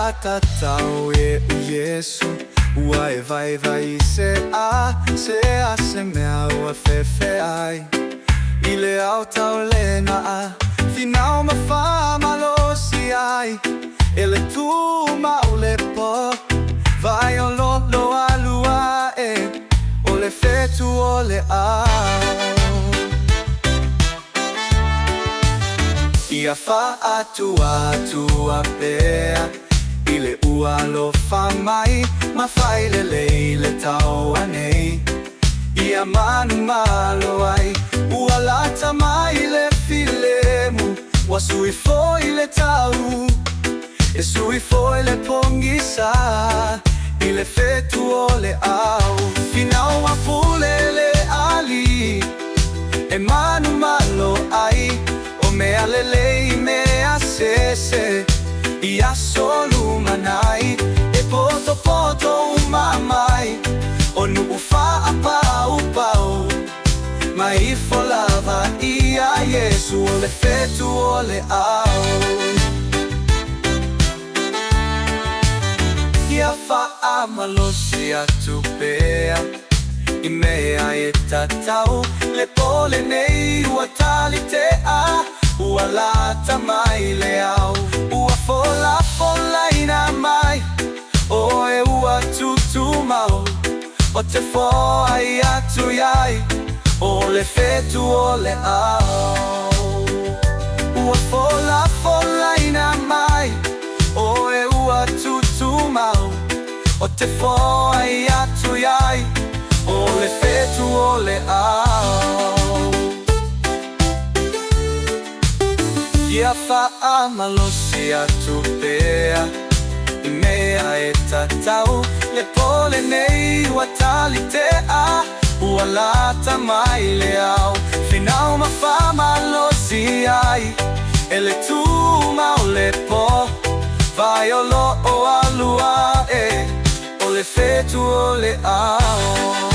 atatau e u Yesu ua e vai se a se mea ua fefe ai I le au tau lena a finau ma wha malosi ai e le tu mau le po vai o lolo alua e o le fetu o le au Ia wha atua pea I le ua lo wha mai ma whai le lei le tau anei Ia manu malo ai ua lata mai le filemu Wa sui foi le tau E sui foi le pongisa I le fetu o le au Finau a pule le ali E manu malo ai O mea le lei mea sese I asolu manai E poto umamai O nuu faa pau Ma I folava Ia Yesu o le fetu o le au Ia faa malosi atu pea I mea e tatau Le pole nei ua tali te a Ua lata mai le au Ua fola ina mai O e ua tutu mau O te fo ai atu iai O le fetu o le au Ua fola ina mai O e ua tutu mau O te fo ai atu iai O le fetu o le au Ia wha malosi atu pea I mea e tatau Le pole nei ua tali te a Ua lata mai le au Finau ma wha malosi ai E le tu mau le po Vai o lo o alua e O le fetu o le au